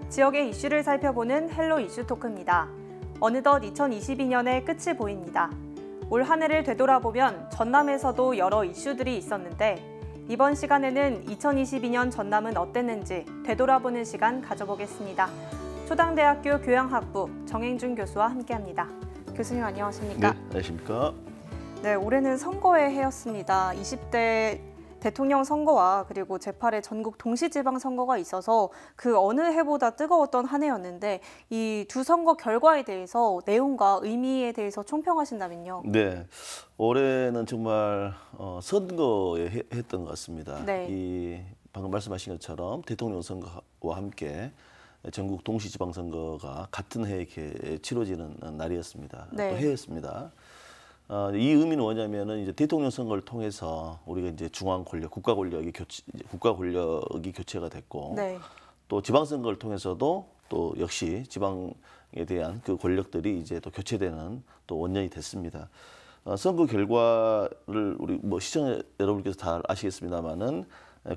지역의 이슈를 살펴보는 헬로 이슈 토크입니다. 어느덧 2022년의 끝이 보입니다. 올 한 해를 되돌아보면 전남에서도 여러 이슈들이 있었는데 이번 시간에는 2022년 전남은 어땠는지 되돌아보는 시간 가져보겠습니다. 초당대학교 교양학부 정행준 교수와 함께합니다. 교수님 안녕하십니까? 네, 안녕하십니까? 네, 올해는 선거의 해였습니다. 20대 대통령 선거와 그리고 제8회 전국 동시지방선거가 있어서 그 어느 해보다 뜨거웠던 한 해였는데 이 두 선거 결과에 대해서 내용과 의미에 대해서 총평하신다면요. 네, 올해는 정말 선거에 했던 것 같습니다. 네. 이 방금 말씀하신 것처럼 대통령 선거와 함께 전국 동시지방선거가 같은 해에 치러지는 날이었습니다. 네. 또 해였습니다. 이 의미는 뭐냐면은 이제 대통령 선거를 통해서 우리가 이제 중앙 권력, 국가 권력이 교체가 됐고, 네. 또 지방선거를 통해서도 또 역시 지방에 대한 그 권력들이 이제 또 교체되는 또 원년이 됐습니다. 선거 결과를 우리 뭐 시청자 여러분께서 다 아시겠습니다만은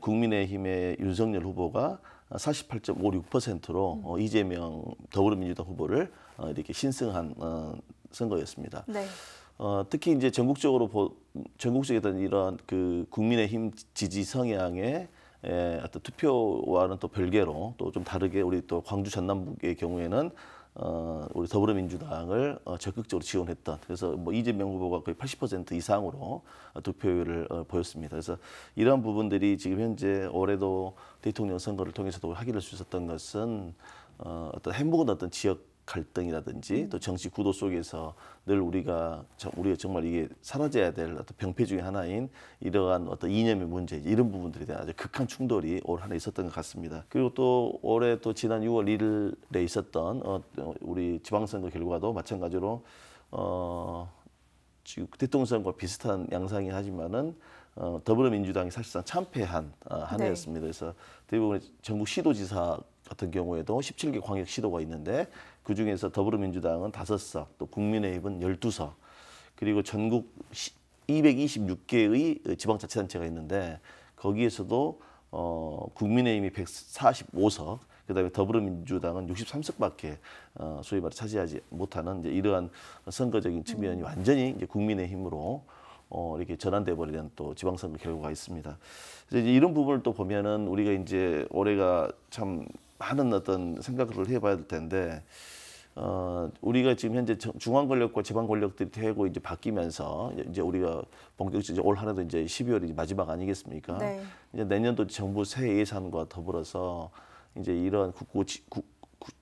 국민의힘의 윤석열 후보가 48.56%로 이재명 더불어민주당 후보를 이렇게 신승한 선거였습니다. 네. 특히 이제 전국적인 이런 그 국민의힘 지지 성향의 어떤 투표와는 또 별개로 또 좀 다르게 우리 또 광주 전남북의 경우에는 우리 더불어민주당을 적극적으로 지원했던, 그래서 뭐 이재명 후보가 거의 80% 이상으로 득표율을 보였습니다. 그래서 이러한 부분들이 지금 현재 올해도 대통령 선거를 통해서도 확인할 수 있었던 것은 어떤 해묵은 어떤 지역 갈등이라든지 또 정치 구도 속에서 늘 우리가 정말 이게 사라져야 될 어떤 병폐 중에 하나인 이러한 어떤 이념의 문제, 이런 부분들에 대한 아주 극한 충돌이 올 한 해 있었던 것 같습니다. 그리고 또 올해 또 지난 6월 1일에 있었던 우리 지방선거 결과도 마찬가지로 지금 대통령 선거와 비슷한 양상이 하지만은 더불어민주당이 사실상 참패한 한 해였습니다. 그래서 대부분 전국 시도지사 같은 경우에도 17개 광역 시도가 있는데 그 중에서 더불어민주당은 5석, 또 국민의힘은 12석, 그리고 전국 226개의 지방자치단체가 있는데 거기에서도 국민의힘이 145석, 그다음에 더불어민주당은 63석밖에 소위 말해 차지하지 못하는 이제 이러한 선거적인 측면이 완전히 이제 국민의힘으로 이렇게 전환돼 버리는 또 지방선거 결과가 있습니다. 그래서 이제 이런 부분을 또 보면은 우리가 이제 올해가 참 많은 어떤 생각을 해봐야 될 텐데, 우리가 지금 현재 중앙 권력과 지방 권력들이 되고 이제 바뀌면서 이제 우리가 본격적으로 올 한해도 이제 12월이 마지막 아니겠습니까? 네. 이제 내년도 정부 새 예산과 더불어서 이제 이런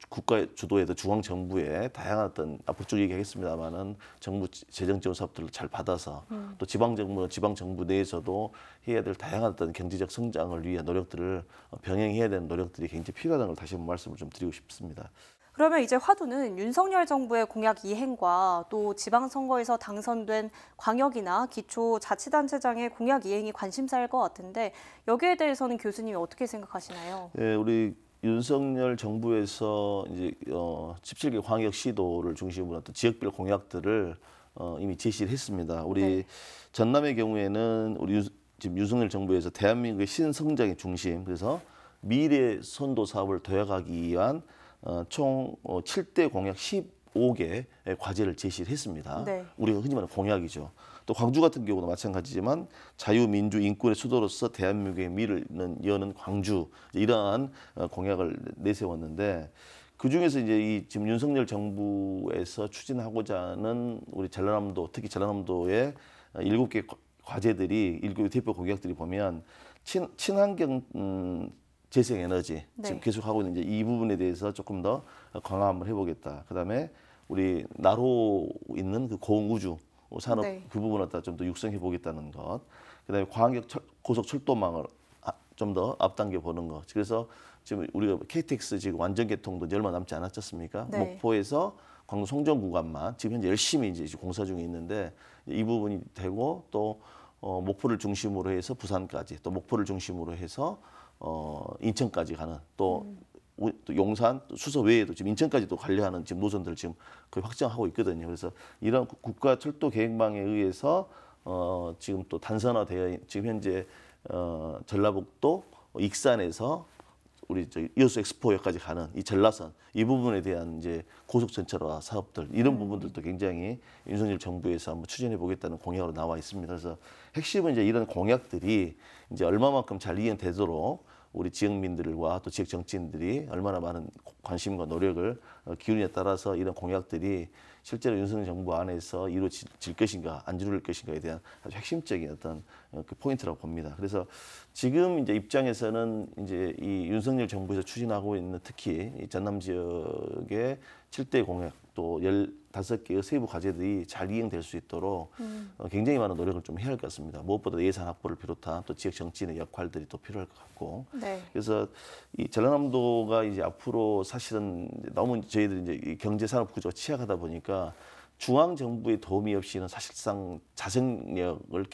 국가 주도에도 중앙 정부의 다양한 어떤 앞으로 쭉 얘기하겠습니다만은 정부 재정 지원 사업들을 잘 받아서 또 지방 정부는 지방 정부 내에서도 해야 될 다양한 어떤 경제적 성장을 위한 노력들을 병행해야 되는 노력들이 굉장히 필요하다는 걸 다시 한번 말씀을 좀 드리고 싶습니다. 그러면 이제 화두는 윤석열 정부의 공약 이행과 또 지방선거에서 당선된 광역이나 기초자치단체장의 공약 이행이 관심사일 것 같은데 여기에 대해서는 교수님이 어떻게 생각하시나요? 네, 우리 윤석열 정부에서 이제 17개 광역 시도를 중심으로 어떤 지역별 공약들을 이미 제시를 했습니다. 우리 전남의 경우에는 우리 지금 윤석열 정부에서 대한민국의 신성장의 중심, 그래서 미래 선도 사업을 도약하기 위한 총 7대 공약 15개의 과제를 제시를 했습니다. 네. 우리가 흔히 말하는 공약이죠. 또 광주 같은 경우도 마찬가지지만 자유민주 인권의 수도로서 대한민국의 미래를 여는 광주, 이러한 공약을 내세웠는데 그 중에서 이제 이 지금 윤석열 정부에서 추진하고자 하는 우리 전라남도, 특히 전라남도의 7개 과제들이 7개 대표 공약들이 보면 친환경 재생에너지 지금 계속 하고 있는 이제 이 부분에 대해서 조금 더 강화 한번 해보겠다. 그다음에 우리 나로 있는 그 고흥우주 산업 그 부분을 좀 더 육성해 보겠다는 것. 그다음에 광역 고속철도망을 좀 더 앞당겨 보는 것. 그래서 지금 우리가 KTX 지금 완전 개통도 이제 얼마 남지 않았지 않습니까? 목포에서 광주 송정 구간만 지금 현재 열심히 이제 공사 중에 있는데 이 부분이 되고 또 목포를 중심으로 해서 부산까지, 또 목포를 중심으로 해서 인천까지 가는 또 용산, 수서 외에도 지금 인천까지도 가려하는 지금 노선들을 지금 거의 확정하고 있거든요. 그래서 이런 국가 철도 계획망에 의해서 지금 또 단선화되어 지금 현재 전라북도 익산에서 우리 여수 엑스포역까지 가는 이 전라선 이 부분에 대한 이제 고속 전철화 사업들 이런 부분들도 굉장히 윤석열 정부에서 한번 추진해 보겠다는 공약으로 나와 있습니다. 그래서 핵심은 이제 이런 공약들이 이제 얼마만큼 잘 이행되도록 우리 지역민들과 또 지역 정치인들이 얼마나 많은 관심과 노력을 기울이냐에 따라서 이런 공약들이 실제로 윤석열 정부 안에서 이루어질 것인가 안 이루어질 것인가에 대한 아주 핵심적인 어떤 그 포인트라고 봅니다. 그래서 지금 이제 입장에서는 이제 이 윤석열 정부에서 추진하고 있는 특히 이 전남 지역의 7대 공약 또 15개의 세부 과제들이 잘 이행될 수 있도록 굉장히 많은 노력을 좀 해야 할 것 같습니다. 무엇보다 예산 확보를 비롯한 또 지역 정치인의 역할들이 또 필요할 것 같고. 네. 그래서 이 전라남도가 이제 앞으로 사실은 너무 저희들이 이제 이 경제산업 구조가 취약하다 보니까 중앙 정부의 도움이 없이는 사실상 자생력을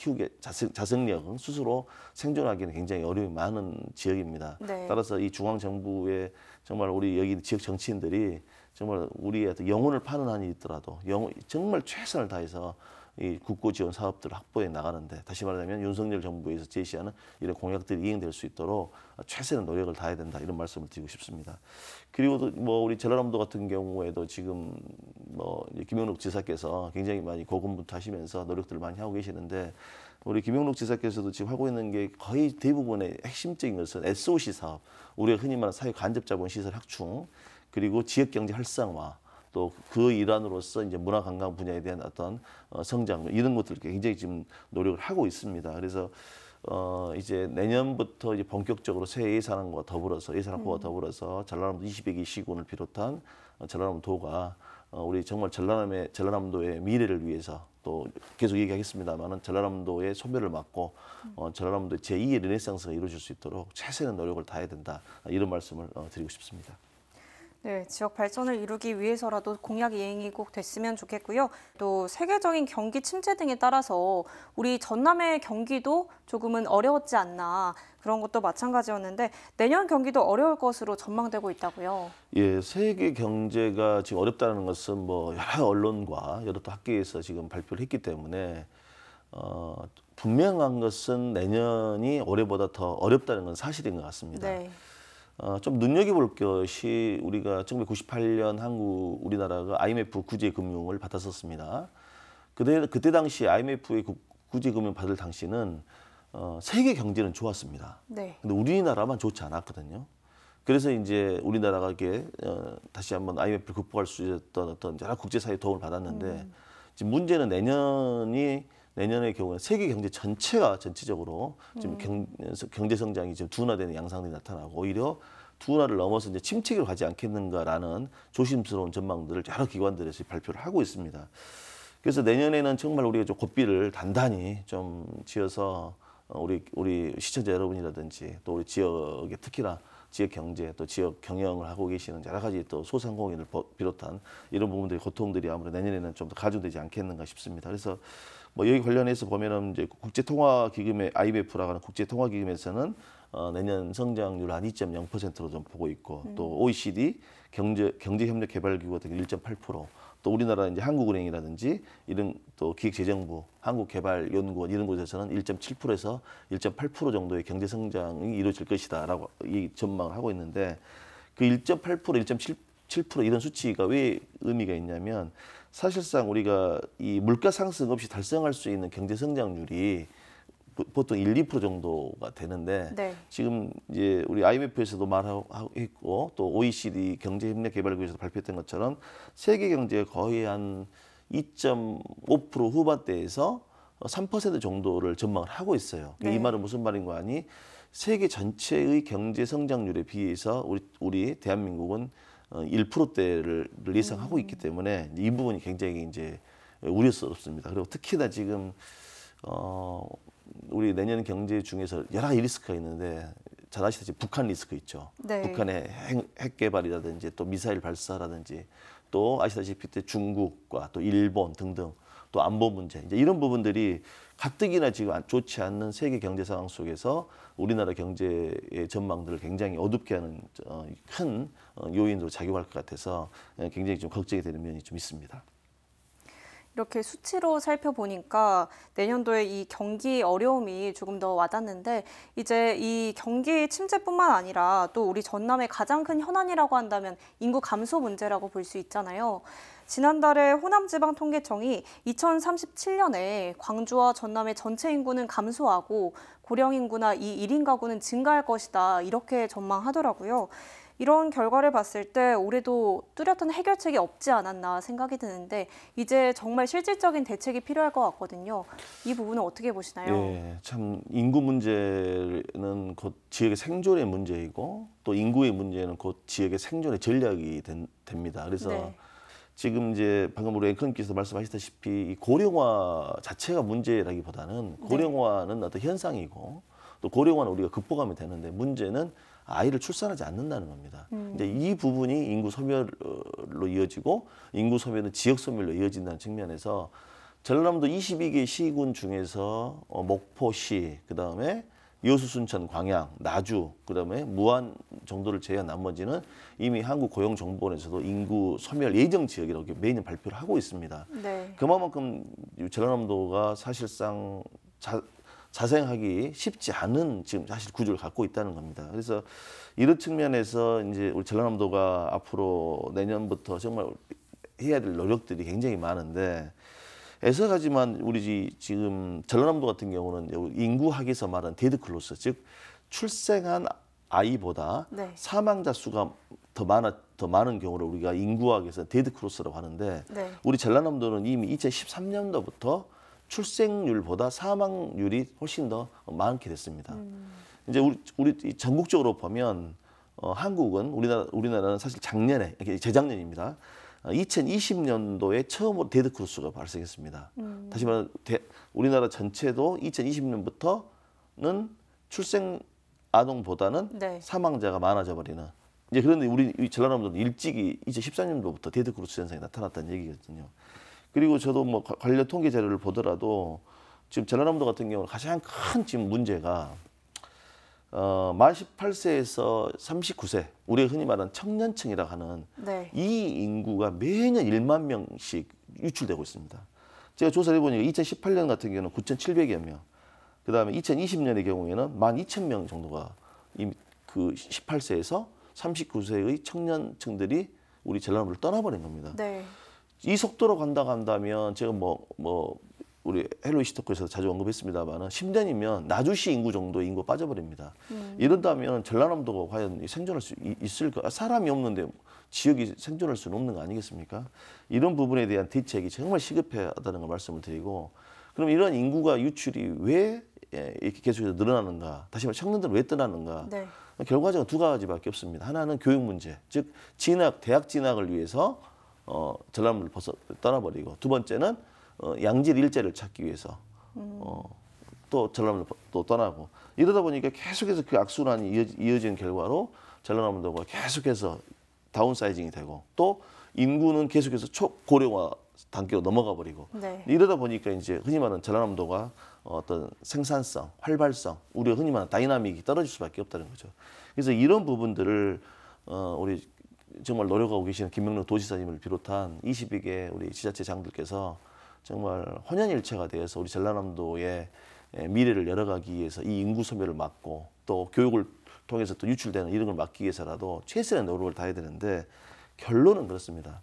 자생력은 스스로 생존하기는 굉장히 어려움이 많은 지역입니다. 네. 따라서 이 중앙 정부의 정말 우리 여기 지역 정치인들이 정말 우리의 어떤 영혼을 파는 한이 있더라도 정말 최선을 다해서 이 국고 지원 사업들을 확보해 나가는데 다시 말하자면 윤석열 정부에서 제시하는 이런 공약들이 이행될 수 있도록 최선의 노력을 다해야 된다 이런 말씀을 드리고 싶습니다. 그리고 뭐 우리 전라남도 같은 경우에도 지금 뭐 김영록 지사께서 굉장히 많이 고군분투하시면서 노력들을 많이 하고 계시는데 우리 김영록 지사께서도 지금 하고 있는 게 거의 대부분의 핵심적인 것은 SOC 사업, 우리가 흔히 말하는 사회 간접자본 시설 확충, 그리고 지역 경제 활성화. 또 그 일환으로서 이제 문화관광 분야에 대한 어떤 성장 이런 것들 굉장히 지금 노력을 하고 있습니다. 그래서 이제 내년부터 이제 본격적으로 새 예산안과 더불어서 예산 확보와 더불어서 전라남도 22기 시군을 비롯한 전라남도가 우리 정말 전라남도의 미래를 위해서 또 계속 얘기하겠습니다만은 전라남도의 소멸을 막고 전라남도의 제2의 르네상스가 이루어질 수 있도록 최선의 노력을 다해야 된다 이런 말씀을 드리고 싶습니다. 네, 지역 발전을 이루기 위해서라도 공약 이행이 꼭 됐으면 좋겠고요. 또 세계적인 경기 침체 등에 따라서 우리 전남의 경기도 조금은 어려웠지 않나 그런 것도 마찬가지였는데 내년 경기도 어려울 것으로 전망되고 있다고요. 예, 세계 경제가 지금 어렵다는 것은 뭐 여러 언론과 여러 또 학계에서 지금 발표를 했기 때문에 분명한 것은 내년이 올해보다 더 어렵다는 건 사실인 것 같습니다. 네. 좀 눈여겨볼 것이 우리가 1998년 우리나라가 IMF 구제 금융을 받았었습니다. 그때 당시 IMF의 구제 금융 받을 당시는 세계 경제는 좋았습니다. 네. 근데 우리나라만 좋지 않았거든요. 그래서 이제 우리나라가 이게 다시 한번 IMF를 극복할 수 있었던 어떤 여러 국제사회 도움을 받았는데 지금 문제는 내년의 경우에 세계 경제 전체가 전체적으로 지금 경제 성장이 지금 둔화되는 양상들이 나타나고 오히려 둔화를 넘어서 이제 침체기로 가지 않겠는가라는 조심스러운 전망들을 여러 기관들에서 발표를 하고 있습니다. 그래서 내년에는 정말 우리가 좀 고삐를 단단히 좀 지어서 우리 시청자 여러분이라든지 또 우리 지역에 특히나 지역 경제 또 지역 경영을 하고 계시는 여러 가지 또 소상공인을 비롯한 이런 부분들의 고통들이 아무래도 내년에는 좀 더 가중되지 않겠는가 싶습니다. 그래서 뭐 여기 관련해서 보면은 이제 국제통화기금의 IMF라고 하는 국제통화기금에서는 내년 성장률 한 2.0%로 좀 보고 있고 또 OECD 경제협력개발기구 같은 게 1.8%, 또 우리나라 이제 한국은행이라든지 이런 또 기획재정부, 한국개발연구원 이런 곳에서는 1.7%에서 1.8% 정도의 경제 성장이 이루어질 것이다라고 이 전망을 하고 있는데 그 1.8%, 1.7% 이런 수치가 왜 의미가 있냐면 사실상 우리가 이 물가 상승 없이 달성할 수 있는 경제 성장률이 보통 1, 2% 정도가 되는데 네. 지금 이제 우리 IMF에서도 말하고 있고 또 OECD 경제협력개발구에서도 발표했던 것처럼 세계 경제가 거의 한 2.5% 후반대에서 3% 정도를 전망을 하고 있어요. 네. 이 말은 무슨 말인가 하니 세계 전체의 경제 성장률에 비해서 우리 대한민국은 1%대를 예상하고 있기 때문에 이 부분이 굉장히 이제 우려스럽습니다. 그리고 특히나 지금 우리 내년 경제 중에서 여러 가지 리스크가 있는데 잘 아시다시피 북한 리스크 있죠. 네. 북한의 핵 개발이라든지 또 미사일 발사라든지 또 아시다시피 중국과 또 일본 등등 또 안보 문제 이제 이런 부분들이 가뜩이나 지금 좋지 않는 세계 경제 상황 속에서 우리나라 경제의 전망들을 굉장히 어둡게 하는 큰 요인으로 작용할 것 같아서 굉장히 좀 걱정이 되는 면이 좀 있습니다. 이렇게 수치로 살펴보니까 내년도에 이 경기 어려움이 조금 더 와닿는데 이제 이 경기 침체뿐만 아니라 또 우리 전남의 가장 큰 현안이라고 한다면 인구 감소 문제라고 볼 수 있잖아요. 지난달에 호남지방통계청이 2037년에 광주와 전남의 전체 인구는 감소하고 고령 인구나 이 1인 가구는 증가할 것이다 이렇게 전망하더라고요. 이런 결과를 봤을 때 올해도 뚜렷한 해결책이 없지 않았나 생각이 드는데 이제 정말 실질적인 대책이 필요할 것 같거든요. 이 부분은 어떻게 보시나요? 예, 참 인구 문제는 곧 지역의 생존의 문제이고 또 인구의 문제는 곧 지역의 생존의 전략이 됩니다. 그래서 네. 지금 이제 방금 우리 앵커님께서 말씀하셨다시피 이 고령화 자체가 문제라기보다는 고령화는 어떤 현상이고 또 고령화는 우리가 극복하면 되는데 문제는 아이를 출산하지 않는다는 겁니다. 이제 이 부분이 인구 소멸로 이어지고 인구 소멸은 지역 소멸로 이어진다는 측면에서 전라남도 22개 시군 중에서 목포시, 그다음에 여수, 순천, 광양, 나주, 그다음에 무안 정도를 제외한 나머지는 이미 한국고용정보원에서도 인구 소멸 예정 지역이라고 매년 발표를 하고 있습니다. 네. 그만큼 전라남도가 사실상 자생하기 쉽지 않은 지금 사실 구조를 갖고 있다는 겁니다. 그래서 이런 측면에서 이제 우리 전라남도가 앞으로 내년부터 정말 해야 될 노력들이 굉장히 많은데 애석하지만 우리 지금 전라남도 같은 경우는 인구학에서 말하는 데드 클로스, 즉 출생한 아이보다 네. 사망자 수가 더 많은 경우를 우리가 인구학에서 데드 클로스라고 하는데 네. 우리 전라남도는 이미 2013년도부터 출생률보다 사망률이 훨씬 더 많게 됐습니다. 이제 우리 전국적으로 보면 한국은 우리나라는 사실 작년에 재작년입니다. 2020년도에 처음으로 데드 크루스가 발생했습니다. 다시 말하면 우리나라 전체도 2020년부터는 출생 아동보다는 네. 사망자가 많아져 버리는. 이제 그런데 우리 전라남도는 일찍이 2013년도부터 데드 크루스 현상이 나타났다는 얘기거든요. 그리고 저도 뭐 관련 통계 자료를 보더라도 지금 전라남도 같은 경우는 가장 큰 지금 문제가 만 18세에서 39세, 우리가 흔히 말하는 청년층이라고 하는 네. 이 인구가 매년 1만 명씩 유출되고 있습니다. 제가 조사를 해보니까 2018년 같은 경우는 9,700여 명, 그 다음에 2020년의 경우에는 12,000명 정도가 이미 그 18세에서 39세의 청년층들이 우리 전라남도를 떠나버린 겁니다. 네. 이 속도로 간다면 제가 우리 헬로이시토크에서 자주 언급했습니다만은 10년이면 나주시 인구 정도의 인구 빠져버립니다. 이런다면 전라남도가 과연 생존할 수 있을까? 사람이 없는데 지역이 생존할 수는 없는 거 아니겠습니까? 이런 부분에 대한 대책이 정말 시급하다는 걸 말씀을 드리고, 그럼 이런 인구가 유출이 왜 이렇게 계속해서 늘어나는가? 다시 말해 청년들은 왜 떠나는가? 네. 결과적으로 두 가지밖에 없습니다. 하나는 교육 문제, 즉 대학 진학을 위해서 전라남도를 떠나버리고, 두 번째는 양질 일자리를 찾기 위해서 또 전라남도를 또 떠나고, 이러다 보니까 계속해서 그 악순환이 이어지는 결과로 전라남도가 계속해서 다운사이징이 되고 또 인구는 계속해서 초고령화 단계로 넘어가 버리고, 네. 이러다 보니까 이제 흔히 말하는 전라남도가 어떤 생산성, 활발성, 우리가 흔히 말하는 다이나믹이 떨어질 수밖에 없다는 거죠. 그래서 이런 부분들을 우리 정말 노력하고 계시는 김명록 도지사님을 비롯한 22개 우리 지자체장들께서 정말 혼연일체가 되어서 우리 전라남도의 미래를 열어가기 위해서 이 인구 소멸을 막고 또 교육을 통해서 또 유출되는 이런 걸 막기 위해서라도 최선의 노력을 다해야 되는데, 결론은 그렇습니다.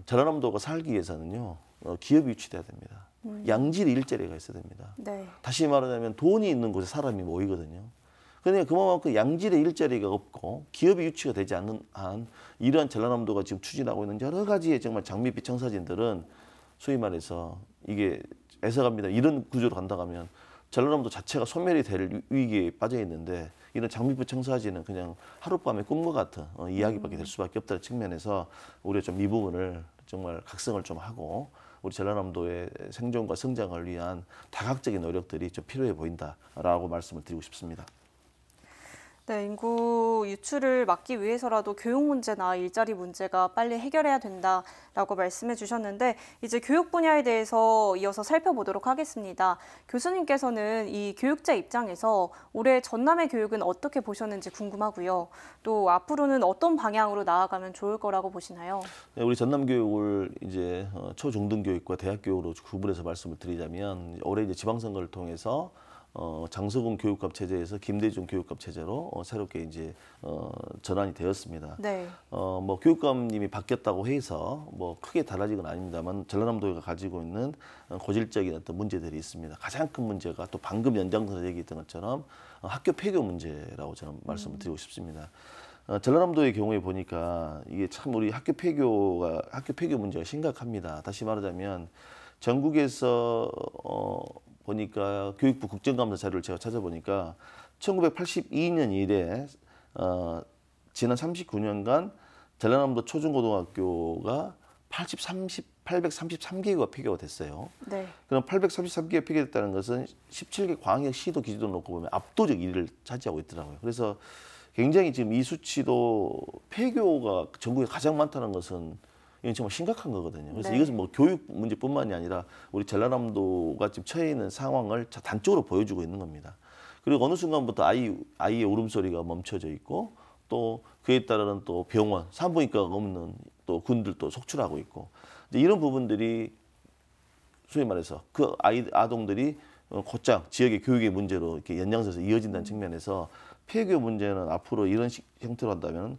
전라남도가 살기 위해서는요, 기업이 유치돼야 됩니다. 양질의 일자리가 있어야 됩니다. 네. 다시 말하자면 돈이 있는 곳에 사람이 모이거든요. 그러니까 그만큼 양질의 일자리가 없고 기업이 유치가 되지 않는 한 이러한 전라남도가 지금 추진하고 있는 여러 가지의 정말 장밋빛 청사진들은 소위 말해서 이게 애석합니다. 이런 구조로 간다고 하면 전라남도 자체가 소멸이 될 위기에 빠져 있는데, 이런 장밋빛 청사진은 그냥 하룻밤의 꿈과 같은 이야기밖에 될 수밖에 없다는 측면에서 우리가 좀 이 부분을 정말 각성을 좀 하고 우리 전라남도의 생존과 성장을 위한 다각적인 노력들이 좀 필요해 보인다라고 말씀을 드리고 싶습니다. 네, 인구 유출을 막기 위해서라도 교육 문제나 일자리 문제가 빨리 해결해야 된다라고 말씀해 주셨는데 이제 교육 분야에 대해서 이어서 살펴보도록 하겠습니다. 교수님께서는 이 교육자 입장에서 올해 전남의 교육은 어떻게 보셨는지 궁금하고요. 또 앞으로는 어떤 방향으로 나아가면 좋을 거라고 보시나요? 네, 우리 전남 교육을 이제 초중등 교육과 대학 교육으로 구분해서 말씀을 드리자면 올해 이제 지방선거를 통해서 장서군 교육감 체제에서 김대중 교육감 체제로 새롭게 이제 전환이 되었습니다. 네. 뭐 교육감님이 바뀌었다고 해서 뭐 크게 달라진 건 아닙니다만 전라남도가 가지고 있는 고질적인 어떤 문제들이 있습니다. 가장 큰 문제가 또 방금 연장선에서 얘기했던 것처럼 학교 폐교 문제라고 저는 말씀을 드리고 싶습니다. 전라남도의 경우에 보니까 이게 참 우리 학교 폐교 문제가 심각합니다. 다시 말하자면 전국에서 보니까 교육부 국정감사 자료를 제가 찾아보니까 1982년 이래 지난 39년간 전라남도 초중고등학교가 833개가 폐교가 됐어요. 네. 그럼 833개가 폐교됐다는 것은 17개 광역시도 기준으로 놓고 보면 압도적 1위를 차지하고 있더라고요. 그래서 굉장히 지금 이 수치도 폐교가 전국에 가장 많다는 것은 이건 정말 심각한 거거든요. 그래서 네. 이것은 뭐 교육 문제뿐만이 아니라 우리 전라남도가 지금 처해 있는 상황을 단적으로 보여주고 있는 겁니다. 그리고 어느 순간부터 아이의 울음소리가 멈춰져 있고 또 그에 따르는 또 병원, 산부인과가 없는 또 군들도 속출하고 있고 이제 이런 부분들이 소위 말해서 그 아동들이 곧장 지역의 교육의 문제로 이렇게 연장선에서 이어진다는 측면에서 폐교 문제는 앞으로 이런 형태로 한다면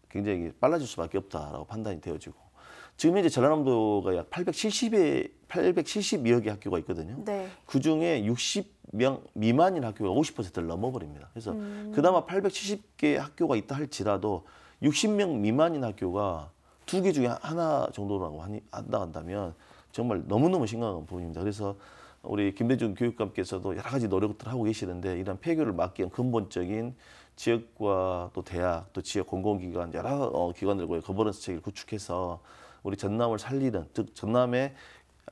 굉장히 빨라질 수밖에 없다라고 판단이 되어지고 지금 현재 전라남도가 약 872여 개 학교가 있거든요. 네. 그중에 60명 미만인 학교가 50%를 넘어버립니다. 그래서 그나마 870개 학교가 있다 할지라도 60명 미만인 학교가 2개 중에 하나 정도라고 한다면 정말 너무너무 심각한 부분입니다. 그래서 우리 김대중 교육감께서도 여러 가지 노력들을 하고 계시는데 이런 폐교를 막기 위한 근본적인 지역과 또 대학, 또 지역 공공기관 여러 기관들과의 거버넌스 체계를 구축해서 우리 전남을 살리는, 즉 전남의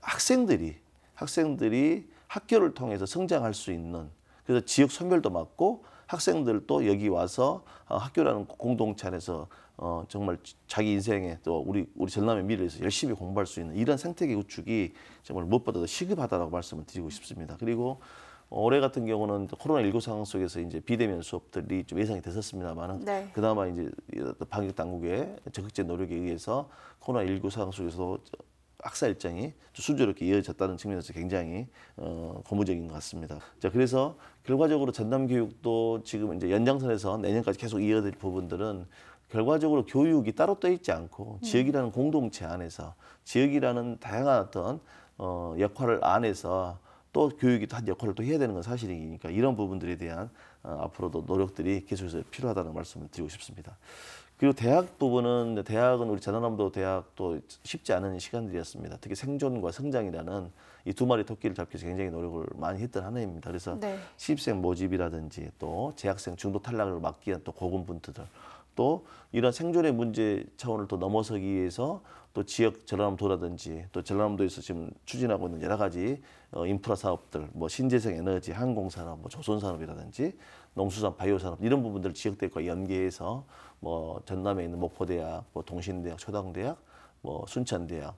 학생들이 학교를 통해서 성장할 수 있는 그래서 지역 소멸도 막고 학생들도 여기 와서 학교라는 공동체 안에서 정말 자기 인생에 또 우리 전남의 미래를 위해서 열심히 공부할 수 있는 이런 생태계 구축이 정말 무엇보다도 시급하다라고 말씀을 드리고 싶습니다. 그리고 올해 같은 경우는 코로나19 상황 속에서 이제 비대면 수업들이 좀 예상이 됐었습니다만은 네. 그나마 이제 방역 당국의 적극적인 노력에 의해서 코로나19 상황 속에서 학사 일정이 순조롭게 이어졌다는 측면에서 굉장히 고무적인 것 같습니다. 자, 그래서 결과적으로 전남 교육도 지금 이제 연장선에서 내년까지 계속 이어질 부분들은 결과적으로 교육이 따로 떠 있지 않고 지역이라는 공동체 안에서 지역이라는 다양한 어떤 역할을 안에서 또 교육이 한 역할을 또 해야 되는 건 사실이니까 이런 부분들에 대한 앞으로도 노력들이 계속해서 필요하다는 말씀을 드리고 싶습니다. 그리고 대학 부분은 대학은 우리 전라남도 대학도 쉽지 않은 시간들이었습니다. 특히 생존과 성장이라는 이 두 마리 토끼를 잡기 위해서 굉장히 노력을 많이 했던 한 해입니다. 그래서 네. 신입생 모집이라든지 또 재학생 중도 탈락을 막기 위한 또 고군분투들 또 이런 생존의 문제 차원을 또 넘어서기 위해서 또 지역 전라남도라든지 또 전라남도에서 지금 추진하고 있는 여러 가지 인프라 사업들, 뭐 신재생 에너지, 항공산업, 뭐 조선산업이라든지 농수산, 바이오산업 이런 부분들을 지역대학과 연계해서 뭐 전남에 있는 목포대학, 뭐 동신대학, 초당대학, 뭐 순천대학,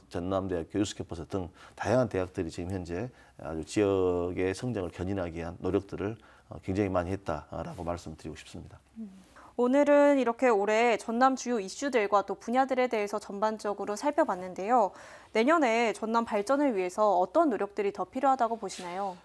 전남대학, 교육스캠퍼스 등 다양한 대학들이 지금 현재 아주 지역의 성장을 견인하기 위한 노력들을 굉장히 많이 했다라고 말씀드리고 싶습니다. 오늘은 이렇게 올해 전남 주요 이슈들과 또 분야들에 대해서 전반적으로 살펴봤는데요. 내년에 전남 발전을 위해서 어떤 노력들이 더 필요하다고 보시나요?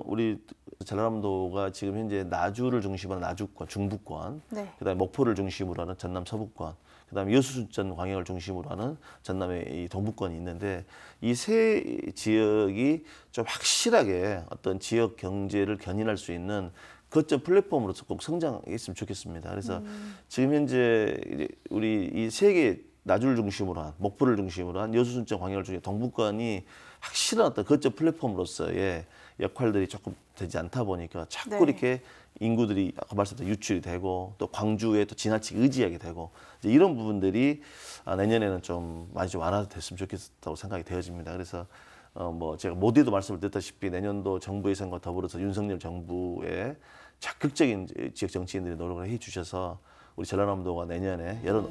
우리 전라남도가 지금 현재 나주를 중심으로 하는 나주권, 중부권, 네. 그다음에 목포를 중심으로 하는 전남 서부권, 그다음에 여수, 순천, 광역을 중심으로 하는 전남의 이 동부권이 있는데 이 세 지역이 좀 확실하게 어떤 지역 경제를 견인할 수 있는 거점 플랫폼으로서 꼭 성장했으면 좋겠습니다. 그래서 지금 현재 이제 우리 이 세 개 나주를 중심으로 한 목포를 중심으로 한 여수, 순천, 광역을 중에 동부권이 확실한 어떤 거점 플랫폼으로서의 역할들이 조금 되지 않다 보니까 자꾸 네. 이렇게 인구들이 아까 말씀드린 유출이 되고 또 광주에 또 지나치게 의지하게 되고 이제 이런 부분들이 내년에는 좀 많이 좀 완화됐으면 좋겠다고 생각이 되어집니다. 그래서 뭐 제가 모두에도 말씀을 드렸다시피 내년도 정부 예산과 더불어서 윤석열 정부의 적극적인 지역 정치인들이 노력을 해주셔서 우리 전라남도가 내년에 여러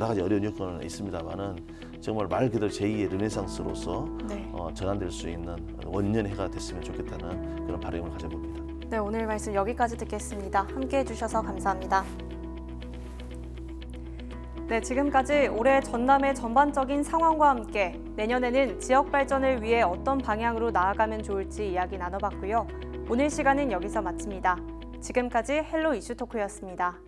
가지 어려운 여건은 있습니다만은 정말 말 그대로 제2의 르네상스로서 네. 전환될 수 있는 원년해가 됐으면 좋겠다는 그런 바람을 가져봅니다. 네, 오늘 말씀 여기까지 듣겠습니다. 함께해 주셔서 감사합니다. 네, 지금까지 올해 전남의 전반적인 상황과 함께 내년에는 지역 발전을 위해 어떤 방향으로 나아가면 좋을지 이야기 나눠봤고요. 오늘 시간은 여기서 마칩니다. 지금까지 헬로 이슈 토크였습니다.